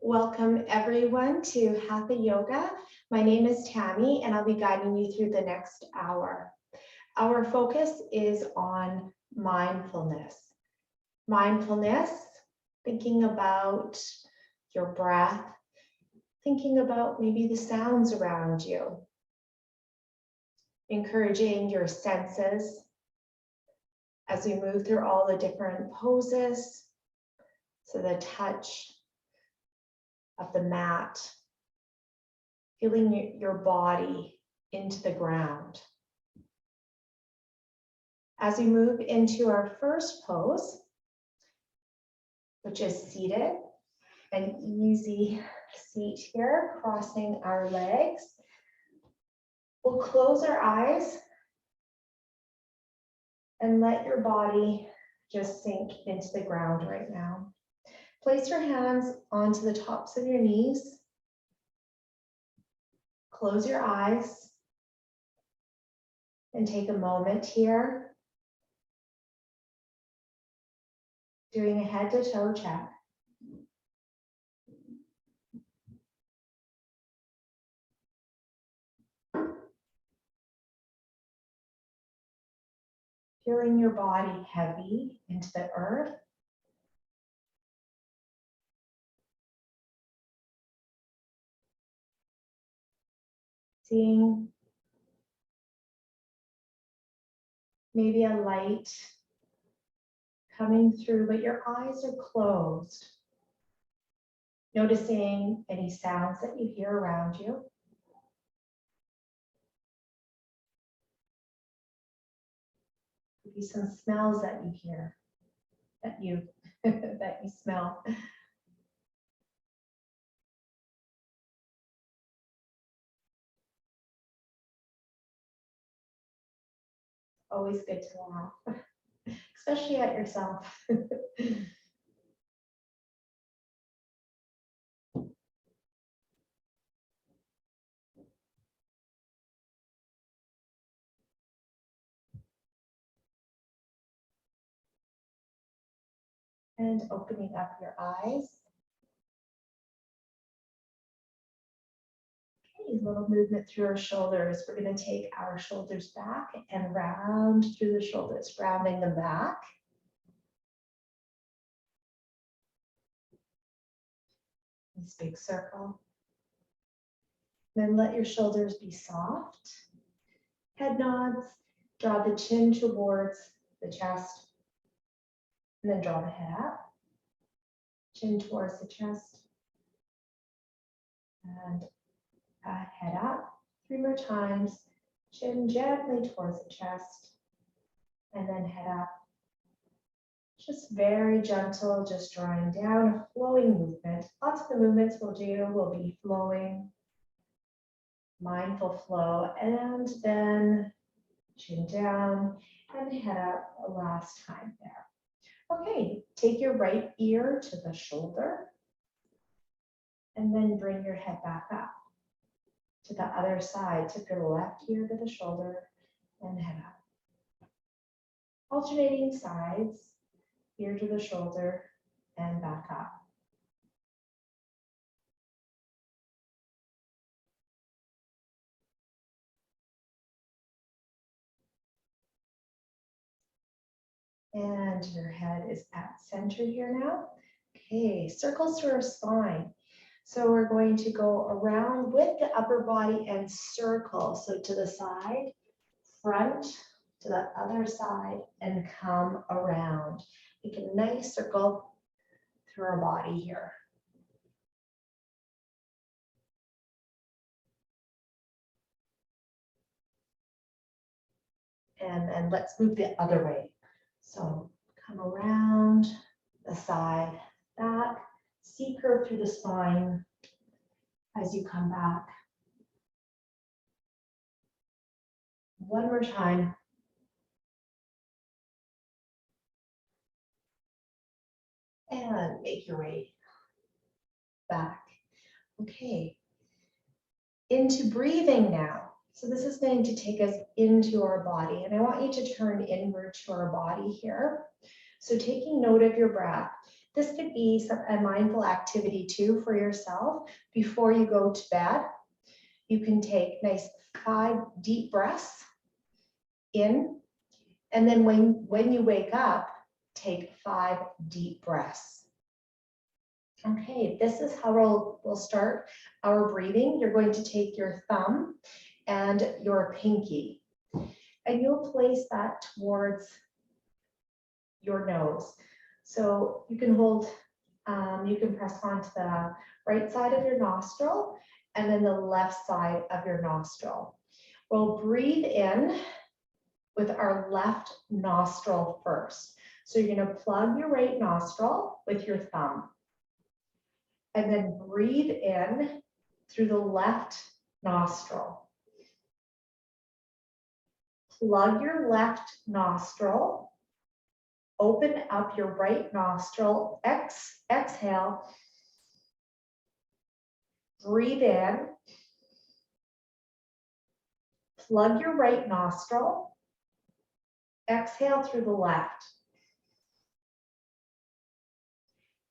Welcome everyone to Hatha Yoga. My name is Tammy and I'll be guiding you through the next hour. Our focus is on mindfulness. Mindfulness, thinking about your breath, thinking about maybe the sounds around you, encouraging your senses as we move through all the different poses. So the touch of the mat, feeling your body into the ground. As we move into our first pose, which is seated, an easy seat here, crossing our legs. We'll close our eyes and let your body just sink into the ground right now. Place your hands onto the tops of your knees. Close your eyes and take a moment here, doing a head to toe check. Feeling your body heavy into the earth. Seeing maybe a light coming through, but your eyes are closed. Noticing any sounds that you hear around you. Maybe some smells that you hear, that you smell. Always good to laugh, especially at yourself. And opening up your eyes. Okay, a little movement through our shoulders. We're going to take our shoulders back and round through the shoulders, rounding them back. This big circle. Then let your shoulders be soft. Head nods. Draw the chin towards the chest. And then draw the head up. Chin towards the chest. And head up. 3 more times. Chin gently towards the chest. And then head up. Just very gentle, just drawing down, a flowing movement. Lots of the movements we'll do will be flowing, mindful flow, and then chin down and head up a last time there. Okay, take your right ear to the shoulder and then bring your head back up to the other side. Tip your left ear to the shoulder and head up. Alternating sides. Ear to the shoulder and back up. And your head is at center here now. Okay, circles through our spine. So we're going to go around with the upper body and circle. So to the side, front, to the other side, and come around. Make a nice circle through our body here. And then let's move the other way. So come around the side, back, C curve through the spine as you come back. One more time. And make your way back. Okay. Into breathing now. So this is going to take us into our body. And I want you to turn inward to our body here. So taking note of your breath. This could be a mindful activity too for yourself before you go to bed. You can take nice 5 deep breaths in, and then when you wake up, take 5 deep breaths. Okay, this is how we'll start our breathing. You're going to take your thumb and your pinky, and you'll place that towards your nose. So you can hold, you can press onto the right side of your nostril and then the left side of your nostril. We'll breathe in with our left nostril first. So you're going to plug your right nostril with your thumb and then breathe in through the left nostril. Plug your left nostril, open up your right nostril, exhale, breathe in, plug your right nostril, exhale through the left.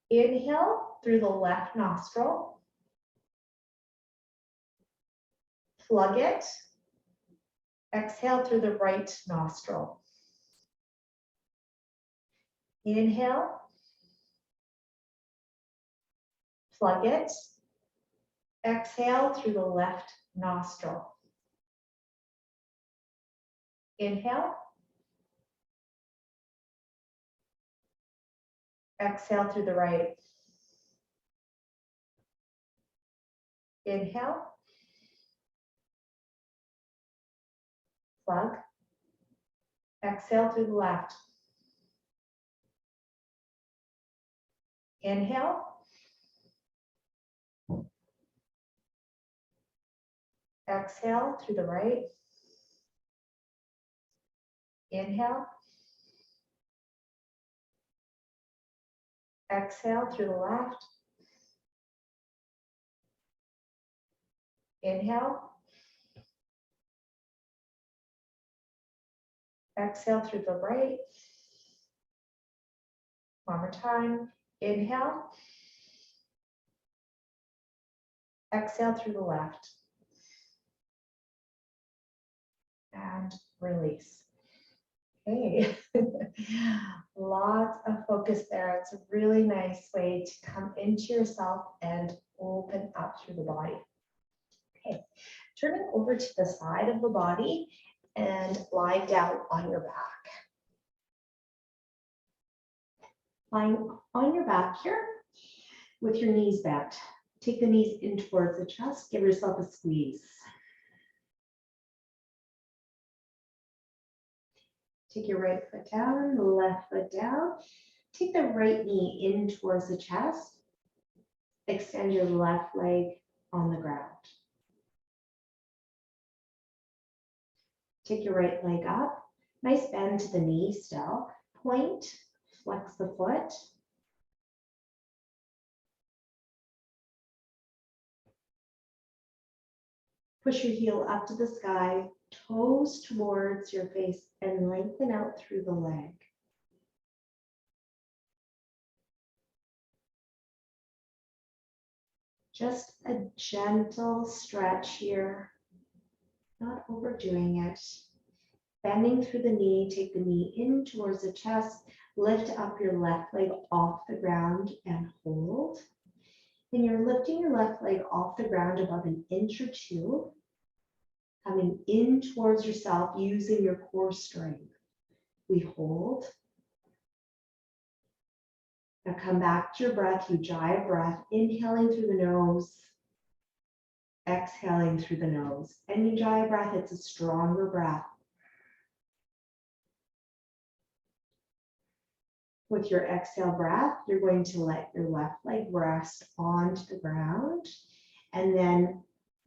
Inhale through the left nostril, plug it, exhale through the right nostril. Inhale, plug it, exhale through the left nostril. Inhale, exhale through the right. Inhale, plug, exhale through the left. Inhale, exhale through the right. Inhale, exhale through the left. Inhale, exhale through the right. One more time. Inhale, exhale through the left. And release. Okay, lots of focus there. It's a really nice way to come into yourself and open up through the body. Okay, turning over to the side of the body and lie down on your back. Lying on your back here with your knees bent. Take the knees in towards the chest. Give yourself a squeeze. Take your right foot down, the left foot down. Take the right knee in towards the chest. Extend your left leg on the ground. Take your right leg up. Nice bend to the knee still. Point, flex the foot. Push your heel up to the sky, toes towards your face, and lengthen out through the leg. Just a gentle stretch here, not overdoing it. Bending through the knee, take the knee in towards the chest, lift up your left leg off the ground and hold. And you're lifting your left leg off the ground about 1 inch or 2. Coming in towards yourself using your core strength. We hold. Now come back to your breath, Ujjayi breath, inhaling through the nose, exhaling through the nose. And Ujjayi breath, it's a stronger breath. With your exhale breath, you're going to let your left leg rest onto the ground and then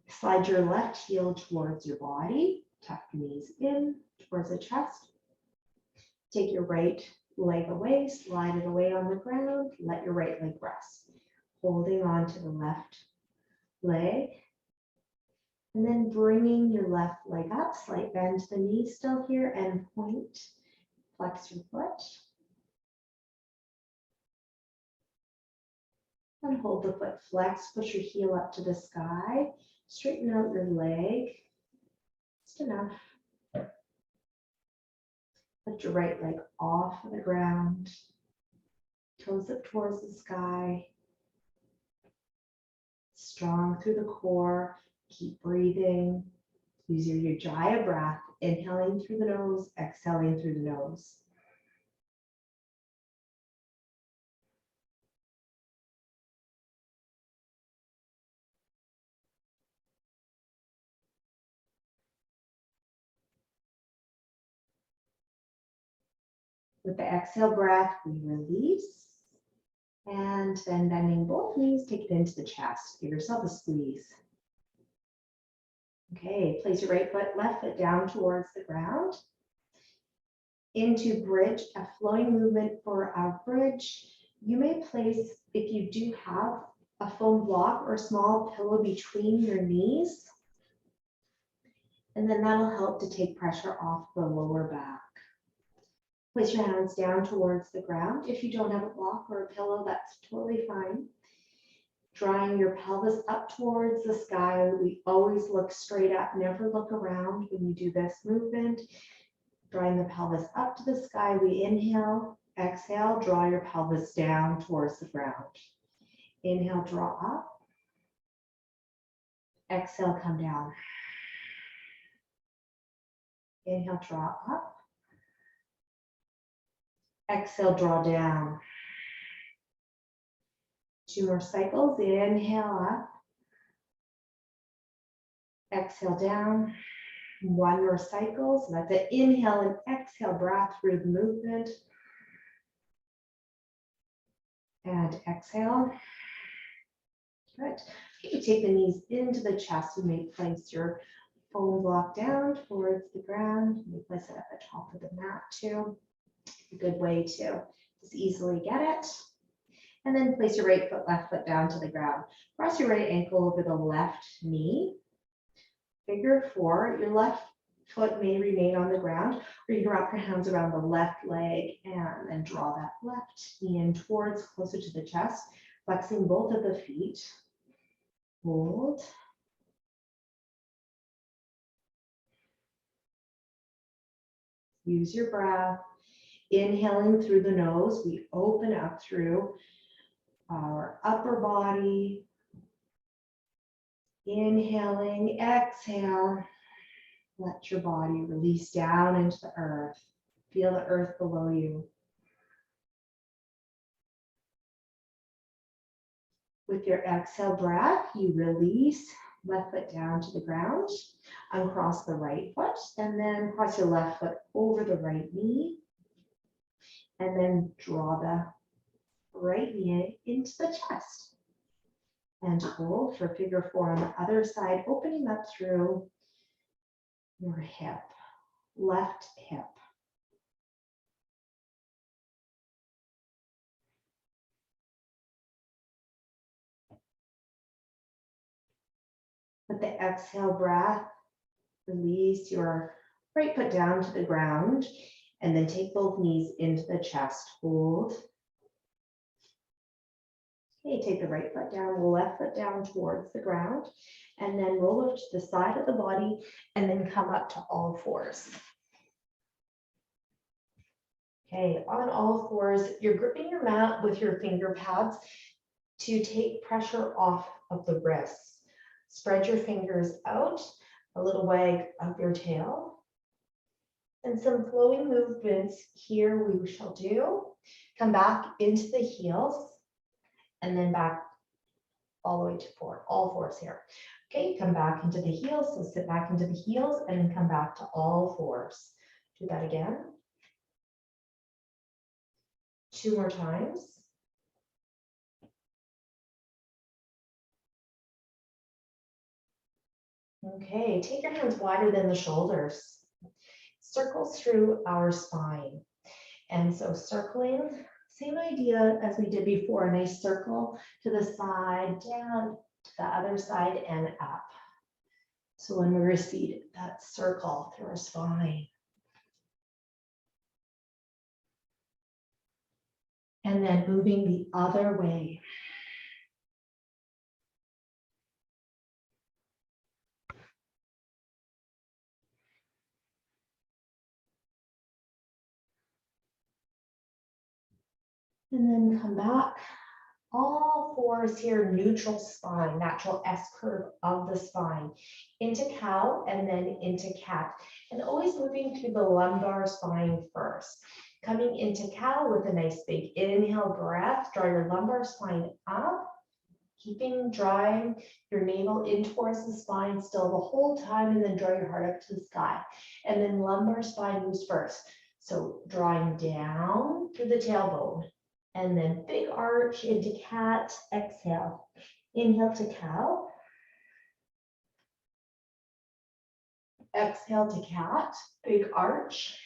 slide your left heel towards your body, tuck the knees in towards the chest. Take your right leg away, slide it away on the ground, let your right leg rest. Holding on to the left leg. And then bringing your left leg up, slight bend to the knee still here, and point, flex your foot. And hold the foot flexed, push your heel up to the sky, straighten out your leg, just enough. Lift your right leg off of the ground, toes up towards the sky. Strong through the core, keep breathing. Use your Ujjayi breath, inhaling through the nose, exhaling through the nose. With the exhale breath, we release. And then bending both knees, take it into the chest. Give yourself a squeeze. Okay, place your right foot, left foot down towards the ground. Into bridge, a flowing movement for our bridge. You may place, if you do have a foam block or a small pillow between your knees, and then that'll help to take pressure off the lower back. Place your hands down towards the ground. If you don't have a block or a pillow, that's totally fine. Drawing your pelvis up towards the sky. We always look straight up, never look around when you do this movement. Drawing the pelvis up to the sky, we inhale, exhale, draw your pelvis down towards the ground. Inhale, draw up. Exhale, come down. Inhale, draw up. Exhale, draw down. 2 more cycles. Inhale up. Exhale down. 1 more cycle. So that's an inhale and exhale breath through the movement. And exhale. Good. You take the knees into the chest. You may place your foam block down towards the ground. You may place it at the top of the mat too. A good way to just easily get it. And then place your right foot, left foot down to the ground. Cross your right ankle over the left knee. Figure 4. Your left foot may remain on the ground, or you can wrap your hands around the left leg and then draw that left knee in towards closer to the chest, flexing both of the feet. Hold. Use your breath. Inhaling through the nose, we open up through our upper body. Inhaling, exhale. Let your body release down into the earth. Feel the earth below you. With your exhale breath, you release, left foot down to the ground, uncross the right foot, and then cross your left foot over the right knee. And then draw the right knee into the chest. And hold for figure 4 on the other side, opening up through your hip, left hip. With the exhale breath, release your right foot down to the ground, and then take both knees into the chest. Hold. Okay, take the right foot down, the left foot down towards the ground, and then roll over to the side of the body, and then come up to all 4s. Okay, on all 4s, you're gripping your mat with your finger pads to take pressure off of the wrists. Spread your fingers out, a little wag of your tail. And some flowing movements here we shall do. Come back into the heels and then back all the way to 4, all 4s here. Okay, come back into the heels, so sit back into the heels and then come back to all 4s. Do that again. 2 more times. Okay, take your hands wider than the shoulders. Circles through our spine. And so circling, same idea as we did before, a nice circle to the side, down to the other side and up. So when we recede, that circle through our spine. And then moving the other way. And then come back. All fours here, neutral spine, natural S curve of the spine. Into cow and then into cat. And always moving through the lumbar spine first. Coming into cow with a nice big inhale breath. Draw your lumbar spine up. Keeping drawing your navel in towards the spine still the whole time, and then draw your heart up to the sky. And then lumbar spine moves first. So drawing down through the tailbone. And then big arch into cat, exhale. Inhale to cow. Exhale to cat, big arch.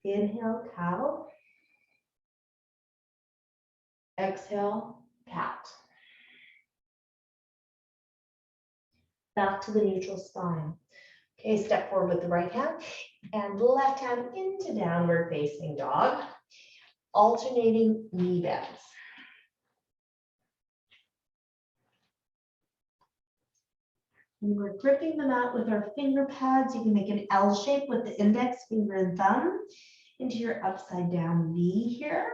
Inhale, cow. Exhale, cat. Back to the neutral spine. Okay, step forward with the right hand and left hand into downward facing dog. Alternating knee bends. And we're gripping the mat with our finger pads. You can make an L shape with the index finger and thumb into your upside down V here.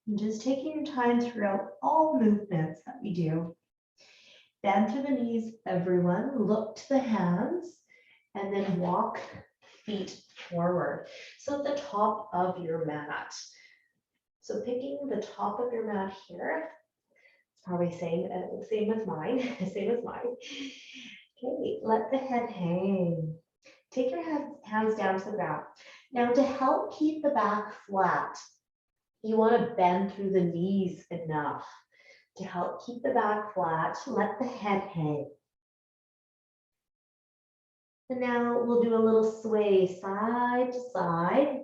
And just taking your time throughout all movements that we do. Bend through the knees, everyone. Look to the hands and then walk feet forward. So at the top of your mat. So picking the top of your mat here. It's probably same as mine. Same as mine. Okay, let the head hang. Take your hands down to the ground. Now to help keep the back flat, you want to bend through the knees enough to help keep the back flat. Let the head hang. And now we'll do a little sway side to side.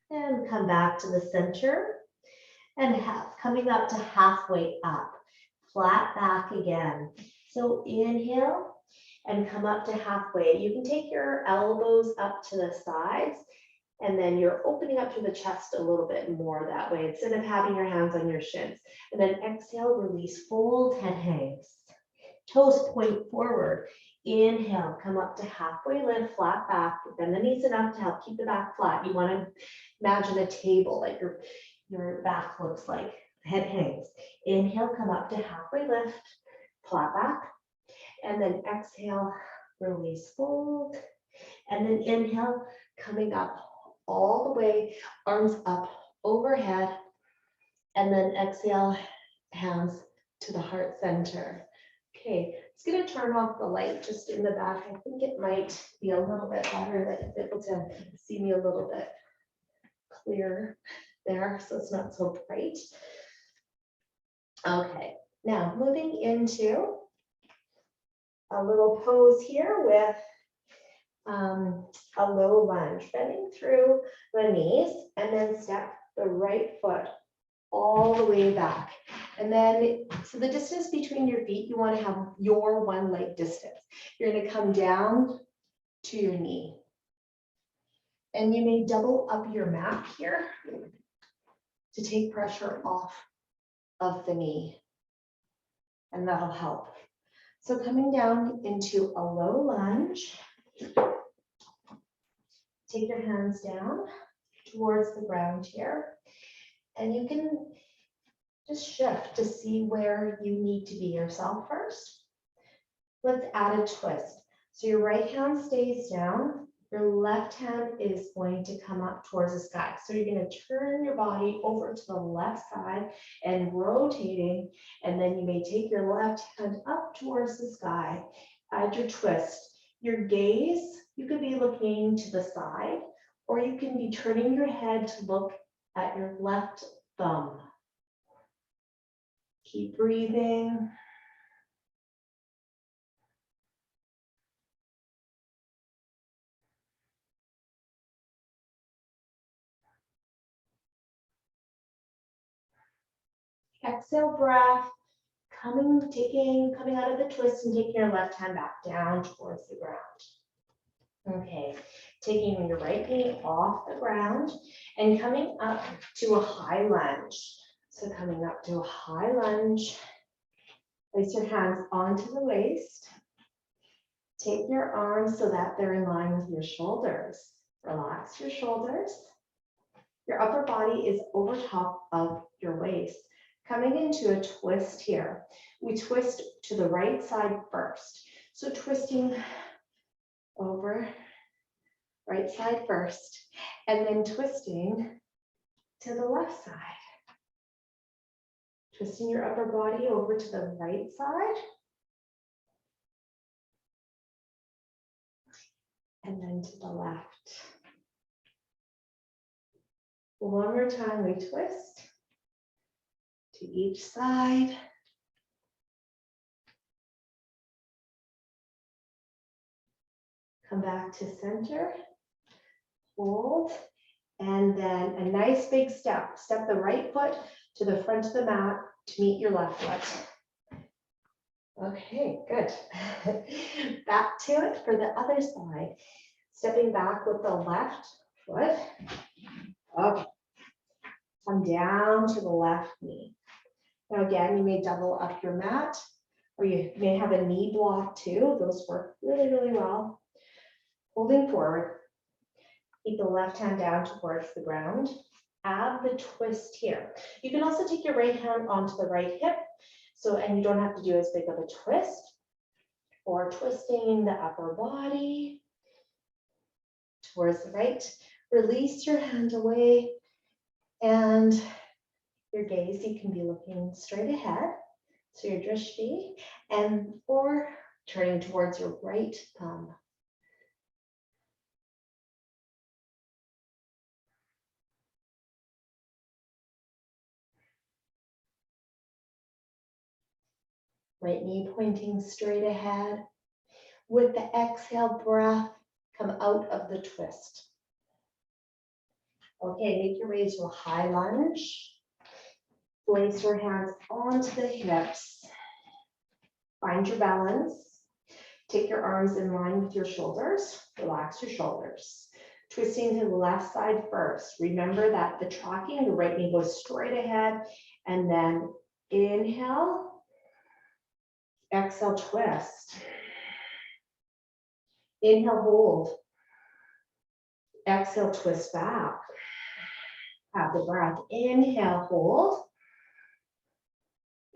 And come back to the center and coming up to halfway up. Flat back again. So inhale and come up to halfway. You can take your elbows up to the sides and then you're opening up to the chest a little bit more that way instead of having your hands on your shins. And then exhale, release, fold, head hangs. Toes point forward. Inhale, come up to halfway lift, flat back. Bend the knees enough to help keep the back flat. You want to imagine a table like your back looks like. Head hangs. Inhale, come up to halfway lift, flat back. And then exhale, release, fold. And then inhale, coming up all the way, arms up overhead. And then exhale, hands to the heart center. Okay, it's going to turn off the light just in the back. I think it might be a little bit better that you're able to see me a little bit clearer there, so it's not so bright. Okay, now moving into a little pose here with a low lunge, bending through the knees, and then step the right foot all the way back. And then, so the distance between your feet, you want to have your one leg distance. You're going to come down to your knee. And you may double up your mat here to take pressure off of the knee. And that'll help. So coming down into a low lunge. Take your hands down towards the ground here. And you can just shift to see where you need to be yourself first. Let's add a twist. So your right hand stays down. Your left hand is going to come up towards the sky. So you're going to turn your body over to the left side and rotating. And then you may take your left hand up towards the sky. Add your twist. Your gaze, you could be looking to the side, or you can be turning your head to look at your left thumb. Keep breathing. Exhale breath, coming out of the twist and taking your left hand back down towards the ground. Okay, taking your right knee off the ground and coming up to a high lunge. So coming up to a high lunge. Place your hands onto the waist. Take your arms so that they're in line with your shoulders. Relax your shoulders. Your upper body is over top of your waist. Coming into a twist here. We twist to the right side first. So twisting over, right side first, and then twisting to the left side. Twisting your upper body over to the right side. And then to the left. One more time, we twist to each side. Come back to center, hold, and then a nice big step. Step the right foot to the front of the mat to meet your left foot. Okay, good. Back to it for the other side. Stepping back with the left foot. Okay. Come down to the left knee. Now again, you may double up your mat, or you may have a knee block too. Those work really, really well. Holding forward. Keep the left hand down towards the ground. Add the twist here. You can also take your right hand onto the right hip. So, and you don't have to do as big of a twist, or twisting the upper body towards the right. Release your hand away, and your gaze, you can be looking straight ahead. So your drishti, and or turning towards your right thumb. Right knee pointing straight ahead. With the exhale breath, come out of the twist. Okay, make your way to a high lunge. Place your hands onto the hips. Find your balance. Take your arms in line with your shoulders. Relax your shoulders. Twisting to the left side first. Remember that the tracking, the right knee goes straight ahead, and then inhale. Exhale, twist. Inhale, hold. Exhale, twist back. Have the breath. Inhale, hold.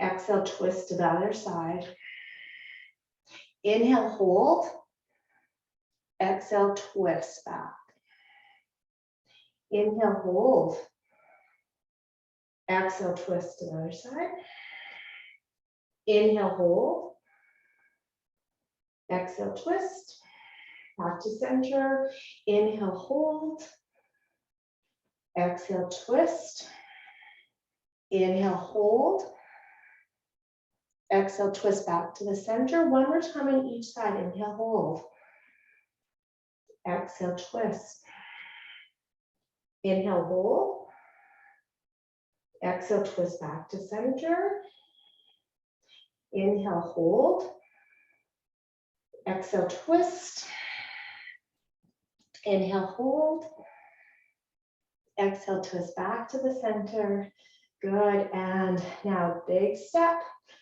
Exhale, twist to the other side. Inhale, hold. Exhale, twist back. Inhale, hold. Exhale, twist to the other side. Inhale, hold. Exhale, twist. Back to center. Inhale, hold. Exhale, twist. Inhale, hold. Exhale, twist back to the center. One more time on each side. Inhale, hold. Exhale, twist. Inhale, hold. Exhale, twist back to center. Inhale, hold. Exhale, twist. Inhale, hold. Exhale, twist back to the center. Good, and now big step.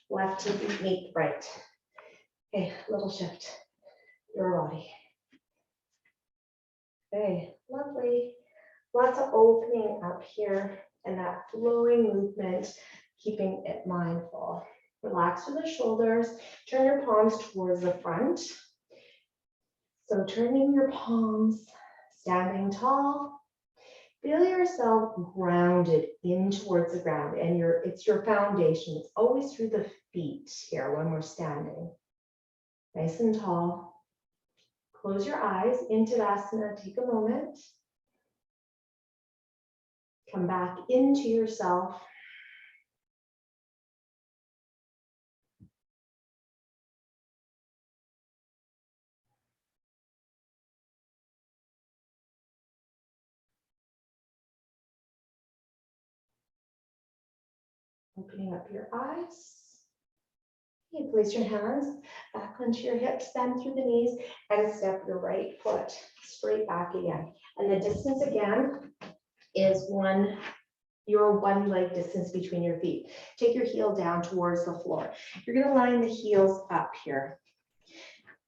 Left to meet right. Okay, little shift. Your body. Okay, lovely. Lots of opening up here and that flowing movement, keeping it mindful. Relax through the shoulders. Turn your palms towards the front. So turning your palms, standing tall. Feel yourself grounded in towards the ground, and it's your foundation. It's always through the feet here when we're standing. Nice and tall. Close your eyes into Tadasana. Take a moment. Come back into yourself. Opening up your eyes. Okay, place your hands back onto your hips, bend through the knees, and step your right foot straight back again. And the distance again is 1 your one leg distance between your feet. Take your heel down towards the floor. You're going to line the heels up here.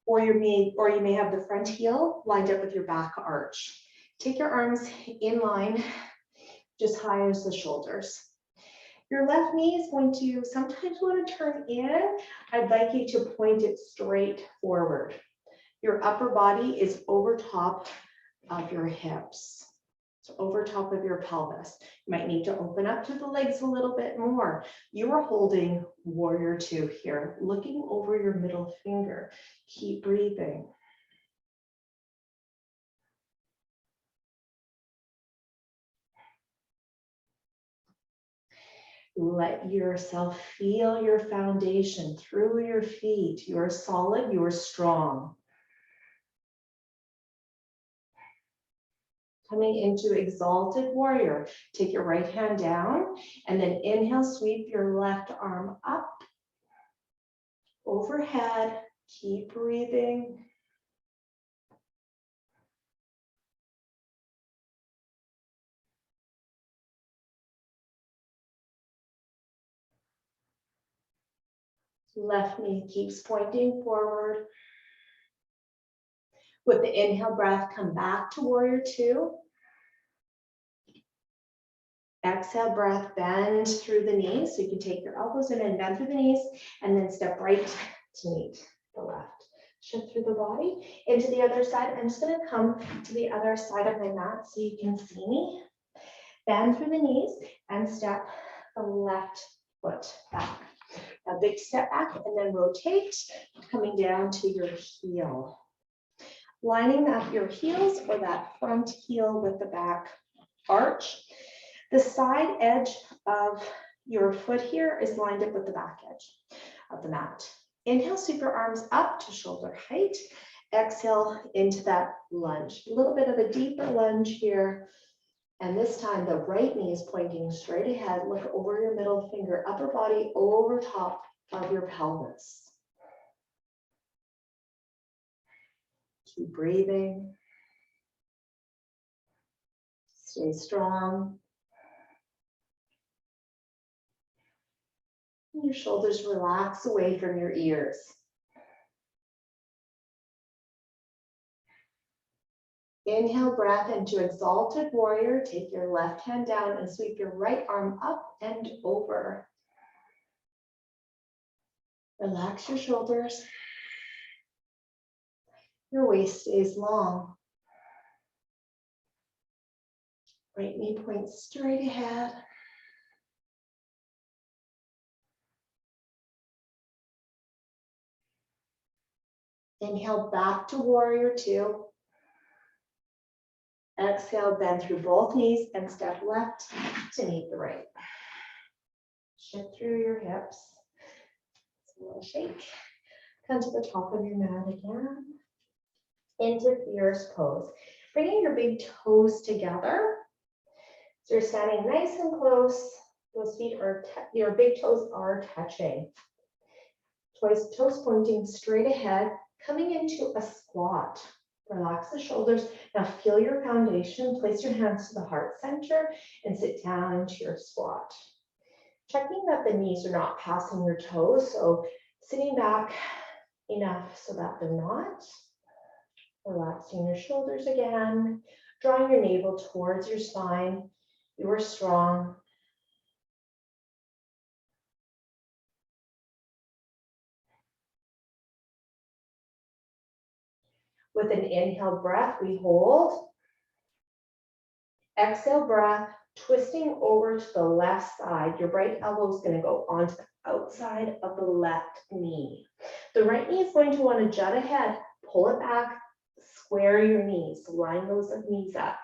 Or you may have the front heel lined up with your back arch. Take your arms in line, just high as the shoulders. Your left knee is going to sometimes want to turn in. I'd like you to point it straight forward. Your upper body is over top of your hips. So over top of your pelvis. You might need to open up to the legs a little bit more. You are holding warrior two here, looking over your middle finger. Keep breathing. Let yourself feel your foundation through your feet. You are solid, you are strong. Coming into exalted warrior, take your right hand down and then inhale, sweep your left arm up, overhead, keep breathing. Left knee keeps pointing forward. With the inhale breath, come back to warrior two. Exhale breath, bend through the knees. So you can take your elbows in and bend through the knees and then step right to meet the left. Shift through the body into the other side. I'm just going to come to the other side of my mat so you can see me. Bend through the knees and step the left foot back. A big step back and then rotate, coming down to your heel. Lining up your heels or that front heel with the back arch. The side edge of your foot here is lined up with the back edge of the mat. Inhale, sweep your arms up to shoulder height. Exhale into that lunge. A little bit of a deeper lunge here. And this time the right knee is pointing straight ahead. Look over your middle finger, upper body over top of your pelvis. Keep breathing. Stay strong. Your shoulders relax away from your ears. Inhale, breath into exalted warrior. Take your left hand down and sweep your right arm up and over. Relax your shoulders. Your waist stays long. Right knee points straight ahead. Inhale back to warrior two. Exhale, bend through both knees and step left to meet the right. Shift through your hips. A little shake. Come to the top of your mat again. Into fierce pose. Bringing your big toes together. So you're standing nice and close. Those feet are, your big toes are touching. Toes pointing straight ahead. Coming into a squat. Relax the shoulders. Now feel your foundation. Place your hands to the heart center and sit down into your squat. Checking that the knees are not passing your toes. So sitting back enough so that they're not. Relaxing your shoulders again. Drawing your navel towards your spine. You are strong. With an inhale breath, we hold. Exhale breath, twisting over to the left side. Your right elbow is going to go onto the outside of the left knee. The right knee is going to want to jut ahead. Pull it back, square your knees. Line those knees up.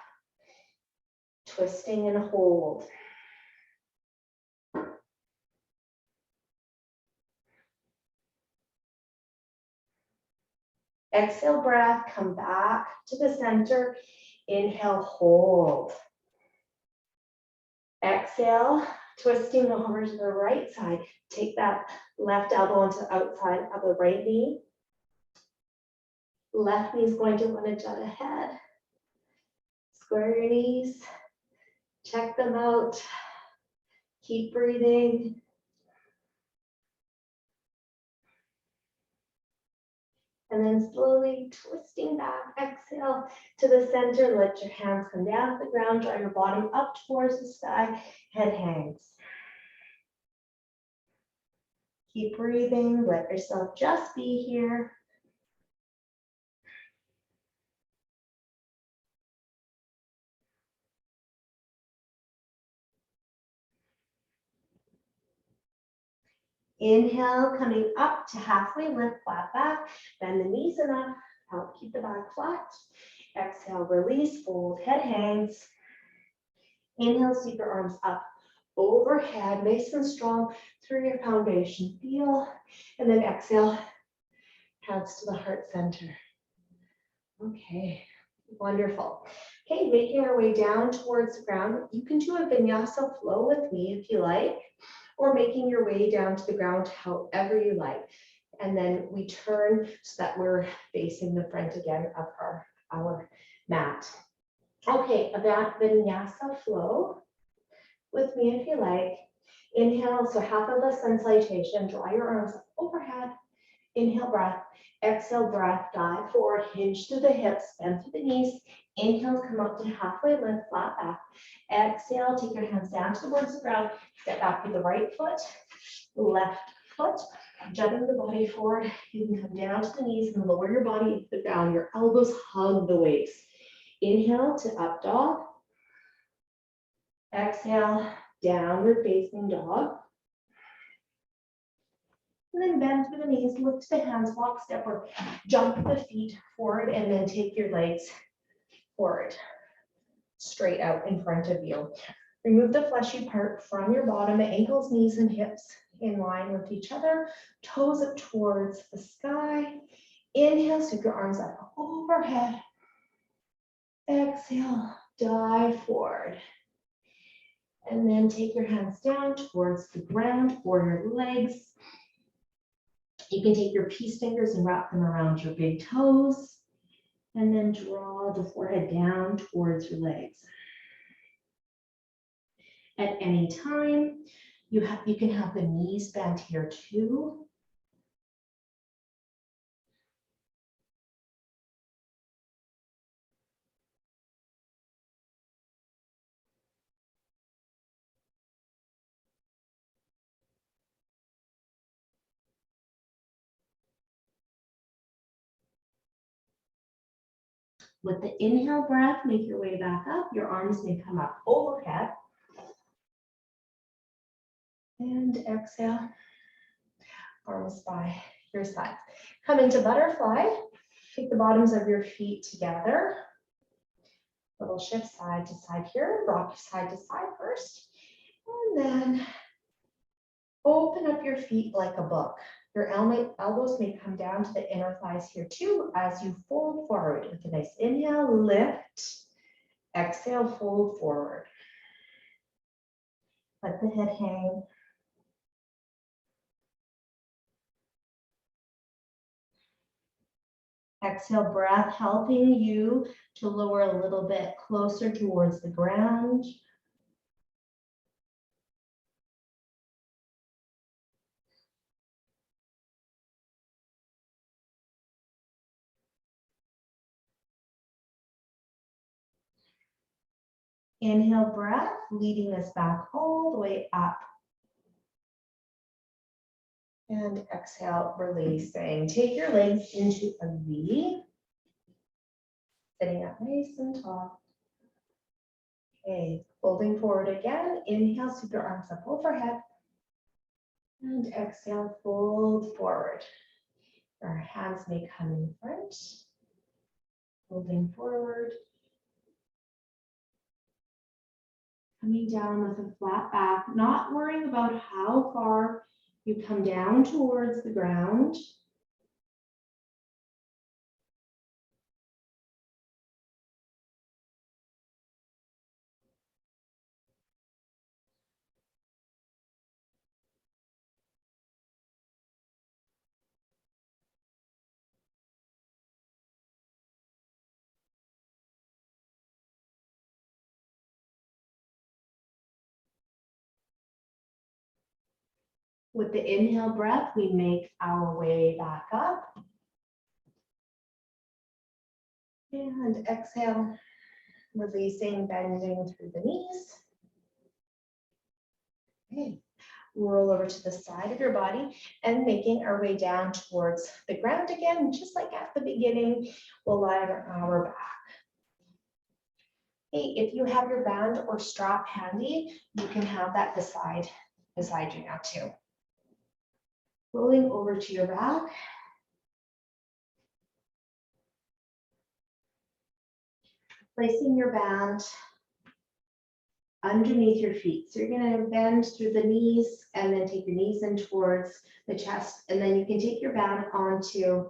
Twisting and hold. Exhale breath, come back to the center. Inhale, hold. Exhale, twisting over to the right side. Take that left elbow onto the outside of the right knee. Left knee is going to want to jut ahead. Square your knees. Check them out. Keep breathing. And then slowly twisting back, exhale to the center. Let your hands come down to the ground, draw your bottom up towards the sky, head hangs. Keep breathing, let yourself just be here. Inhale, coming up to halfway lift, flat back, bend the knees enough, help keep the back flat. Exhale, release, fold, head hangs. Inhale, sweep your arms up overhead, nice and strong through your foundation. Feel, and then exhale, hands to the heart center. Okay, wonderful. Okay, making our way down towards the ground. You can do a vinyasa flow with me if you like, or making your way down to the ground however you like. And then we turn so that we're facing the front again of our mat. Okay, about vinyasa flow with me if you like. Inhale, so Hatha the sun salutation, draw your arms up overhead. Inhale, breath. Exhale, breath, dive forward, hinge through the hips, bend through the knees. Inhale, come up to halfway lift, flat back. Exhale, take your hands down towards the ground. Step back with the right foot, left foot, jutting the body forward. You can come down to the knees and lower your body into the ground. Your elbows hug the waist. Inhale to up dog. Exhale, downward facing dog. And then bend through the knees, lift the hands, walk, step, or jump the feet forward, and then take your legs forward, straight out in front of you. Remove the fleshy part from your bottom, ankles, knees, and hips in line with each other, toes up towards the sky. Inhale, sweep your arms up overhead. Exhale, dive forward. And then take your hands down towards the ground for your legs. You can take your peace fingers and wrap them around your big toes, and then draw the forehead down towards your legs. At any time, you can have the knees bent here too. With the inhale breath, make your way back up. Your arms may come up overhead. And exhale, arms by your side. Come into butterfly. Take the bottoms of your feet together. Little shift side to side here. Rock side to side first. And then open up your feet like a book. Your elbows may come down to the inner thighs here too as you fold forward. With a nice inhale, lift. Exhale, fold forward. Let the head hang. Exhale, breath helping you to lower a little bit closer towards the ground. Inhale, breath, leading us back all the way up. And exhale, releasing. Take your legs into a V. Sitting up nice and tall. Okay, folding forward again. Inhale, sweep your arms up overhead. And exhale, fold forward. Our hands may come in front. Folding forward. Coming down with a flat back, not worrying about how far you come down towards the ground. With the inhale breath, we make our way back up. And exhale, releasing, bending through the knees. Okay. Roll over to the side of your body and making our way down towards the ground again, just like at the beginning, we'll lie on our back. Hey, if you have your band or strap handy, you can have that beside you now too. Rolling over to your back. Placing your band underneath your feet. So you're going to bend through the knees and then take your knees in towards the chest. And then you can take your band onto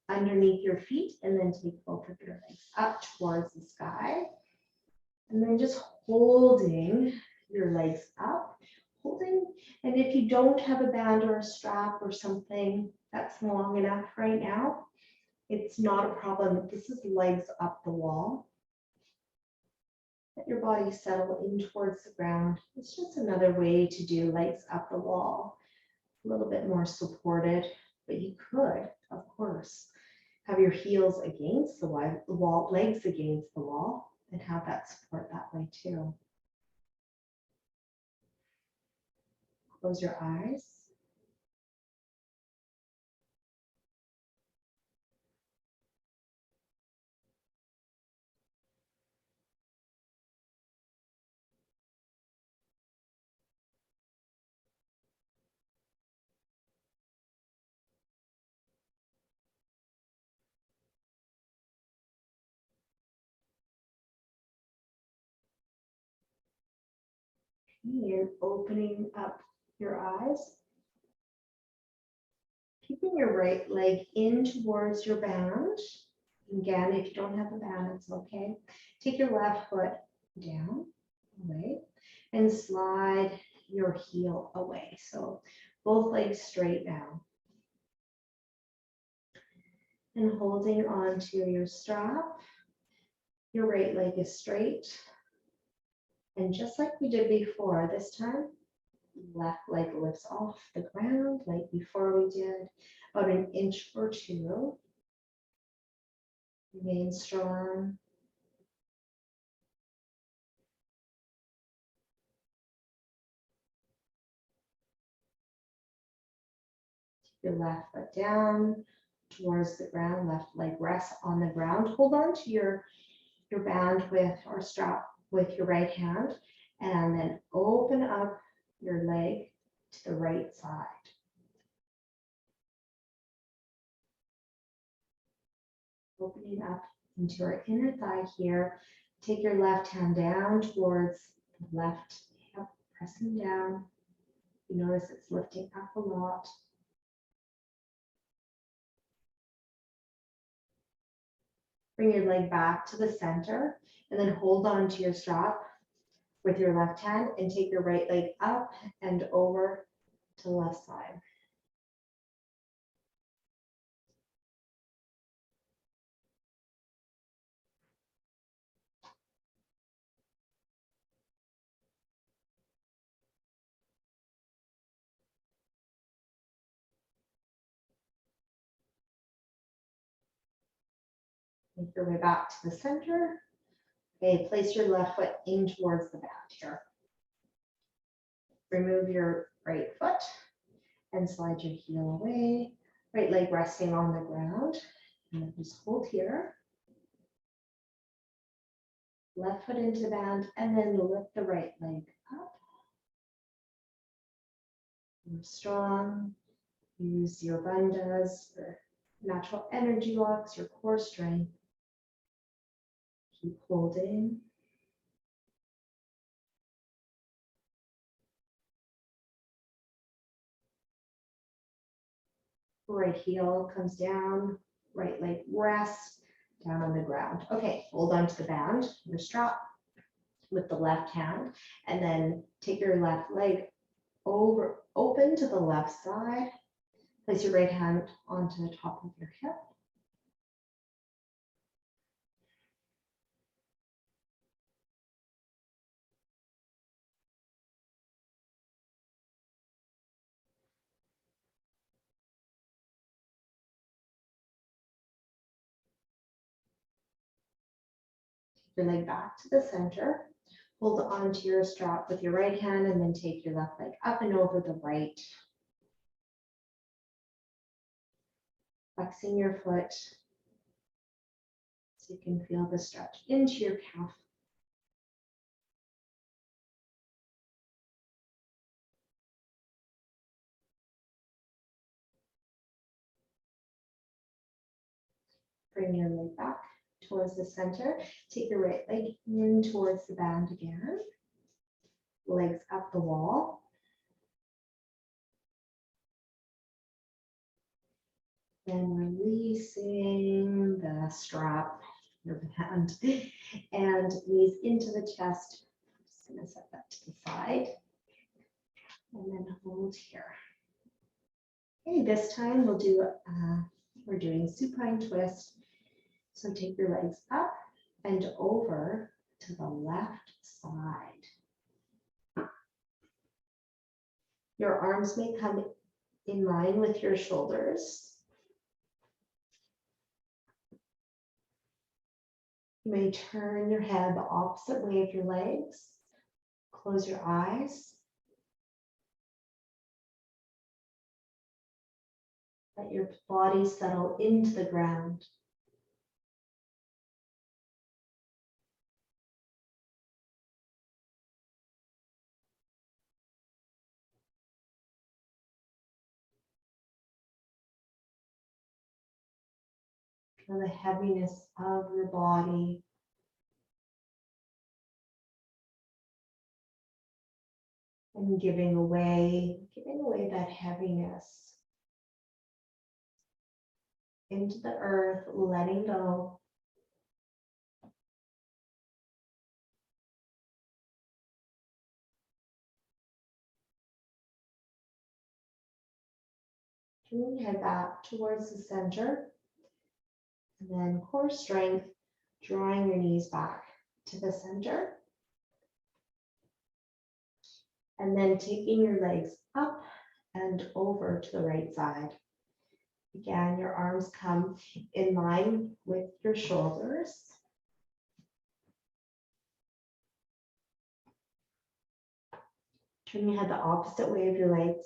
underneath your feet and then take both of your legs up towards the sky. And then just holding your legs up, holding. And if you don't have a band or a strap or something that's long enough right now, it's not a problem. This is legs up the wall. Let your body settle in towards the ground. It's just another way to do legs up the wall. A little bit more supported, but you could, of course, have your heels against the wall, legs against the wall, and have that support that way too. Close your eyes. And opening up your eyes. Keeping your right leg in towards your band. Again, if you don't have a band, it's okay. Take your left foot down, away, and slide your heel away. So both legs straight now. And holding on to your strap, your right leg is straight. And just like we did before, this time, left leg lifts off the ground like before we did, about an inch or two. Remain strong. Your left foot down towards the ground, left leg rests on the ground. Hold on to your band with or strap with your right hand, and then open up your leg to the right side. Opening up into our inner thigh here. Take your left hand down towards the left hip, pressing down. You notice it's lifting up a lot. Bring your leg back to the center and then hold on to your strap with your left hand and take your right leg up and over to the left side. Make your way back to the center. Okay, place your left foot in towards the band here. Remove your right foot and slide your heel away. Right leg resting on the ground. And then just hold here. Left foot into the band and then lift the right leg up. You're strong. Use your bandhas, your natural energy locks, your core strength. Keep holding. Right heel comes down, right leg rests down on the ground. Okay, hold on to the band, your strap with the left hand, and then take your left leg over, open to the left side. Place your right hand onto the top of your hip. your leg back to the center. Hold onto your strap with your right hand and then take your left leg up and over the right. Flexing your foot so you can feel the stretch into your calf. Bring your leg back towards the center. Take your right leg in towards the band again. Legs up the wall. Then releasing the strap, your band, and knees into the chest. I'm just going to set that to the side. And then hold here. Okay, this time we'll do, we're doing supine twist. So take your legs up and over to the left side. Your arms may come in line with your shoulders. You may turn your head the opposite way of your legs. Close your eyes. Let your body settle into the ground. Feel the heaviness of your body. And giving away that heaviness into the earth, letting go. Turn your head back towards the center. And then core strength, drawing your knees back to the center. And then taking your legs up and over to the right side. Again, your arms come in line with your shoulders. Turn your head the opposite way of your legs.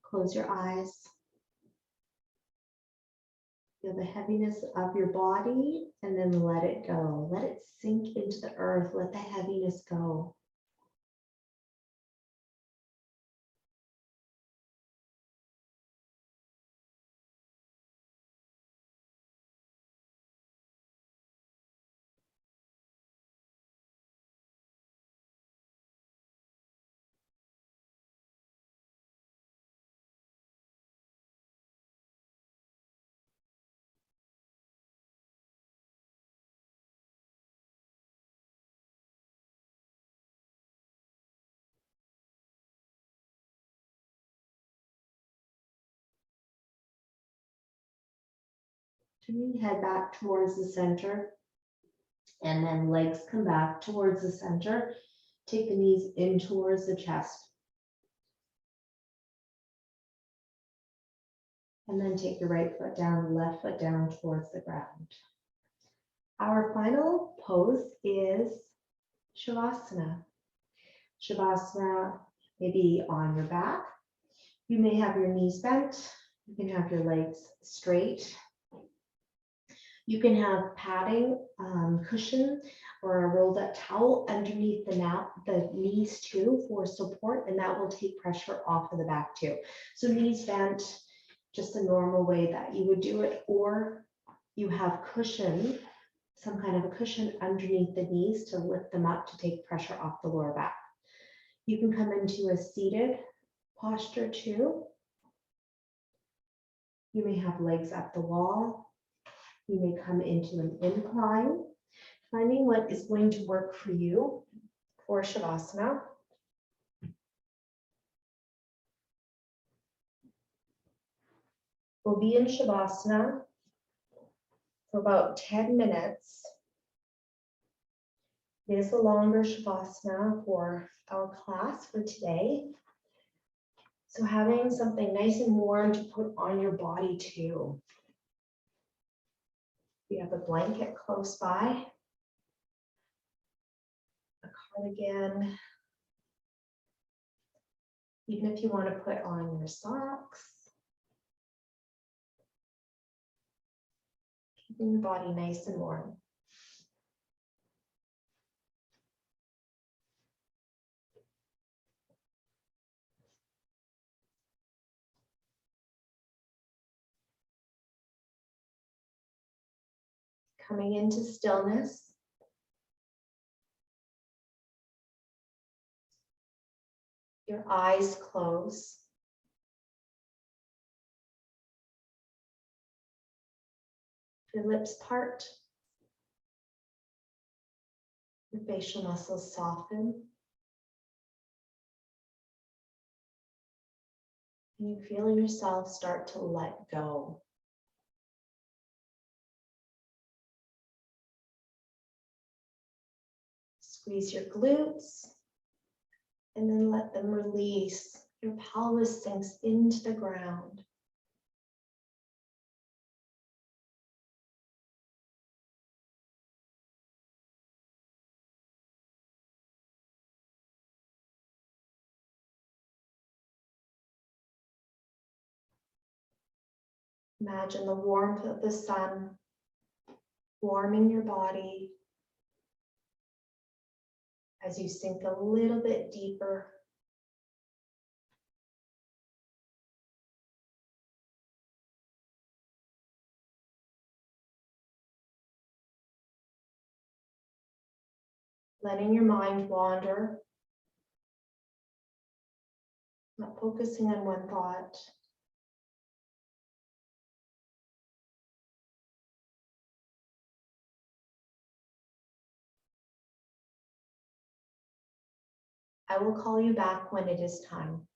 Close your eyes. Feel the heaviness of your body and then let it go. Let it sink into the earth. Let the heaviness go. Turn your head back towards the center. And then legs come back towards the center. Take the knees in towards the chest. And then take your right foot down, left foot down towards the ground. Our final pose is Savasana. Savasana may be on your back. You may have your knees bent. You can have your legs straight. You can have padding, cushion, or a rolled up towel underneath the knees too for support, and that will take pressure off of the back too. So knees bent, just the normal way that you would do it, or you have cushion, some kind of a cushion underneath the knees to lift them up to take pressure off the lower back. You can come into a seated posture too. You may have legs up the wall. You may come into an incline, finding what is going to work for you for Savasana. We'll be in Savasana for about 10 minutes. It is a longer Savasana for our class for today. So having something nice and warm to put on your body too. You have a blanket close by. And again, even if you want to put on your socks, keeping your body nice and warm. Coming into stillness. Your eyes close. Your lips part. Your facial muscles soften. And you feel yourself start to let go. Squeeze your glutes and then let them release. Your pelvis sinks into the ground. Imagine the warmth of the sun warming your body as you sink a little bit deeper. Letting your mind wander, not focusing on one thought. I will call you back when it is time.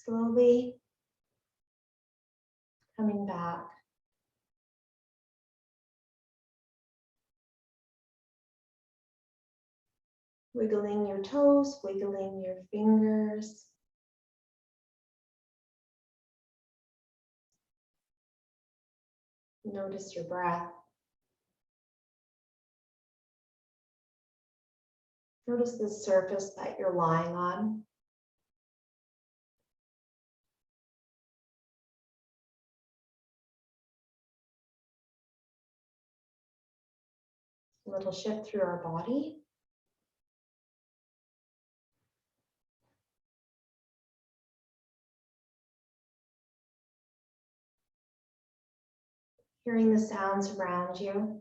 Slowly coming back. Wiggling your toes, wiggling your fingers. Notice your breath. Notice the surface that you're lying on. A little shift through our body. Hearing the sounds around you.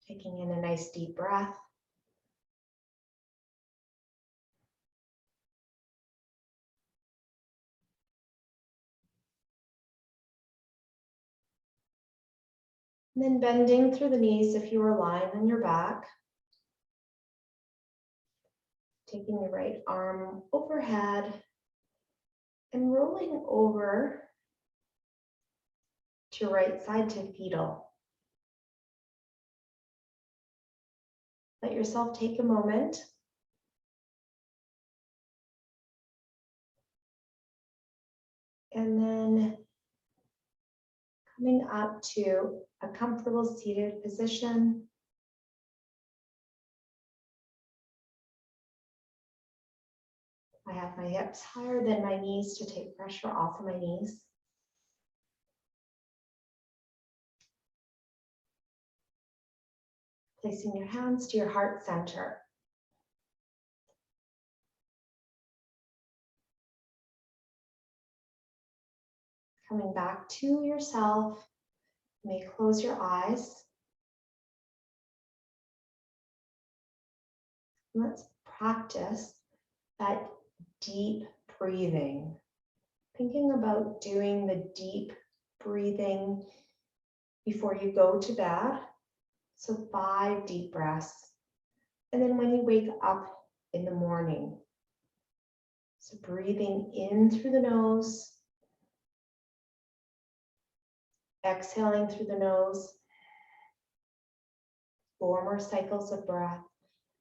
Taking in a nice deep breath. And then bending through the knees if you are lying on your back. Taking your right arm overhead and rolling over to right side to fetal. Let yourself take a moment. And then coming up to a comfortable seated position. I have my hips higher than my knees to take pressure off of my knees. Placing your hands to your heart center. Coming back to yourself, you may close your eyes. Let's practice that deep breathing. Thinking about doing the deep breathing before you go to bed. So 5 deep breaths. And then when you wake up in the morning. So breathing in through the nose. Exhaling through the nose. 4 more cycles of breath.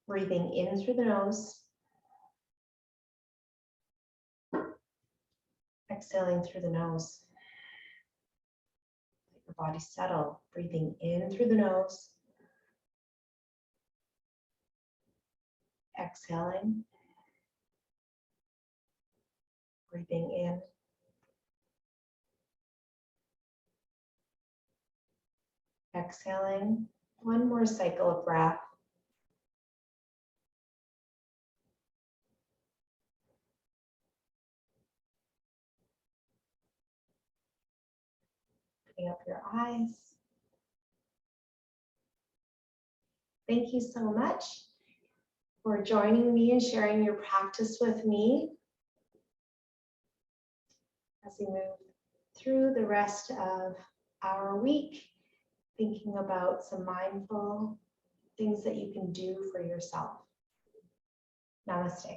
Breathing in through the nose. Exhaling through the nose. Let your body settle. Breathing in through the nose. Exhaling. Breathing in. Exhaling. 1 more cycle of breath. Opening up your eyes. Thank you so much for joining me and sharing your practice with me as we move through the rest of our week, thinking about some mindful things that you can do for yourself. Namaste.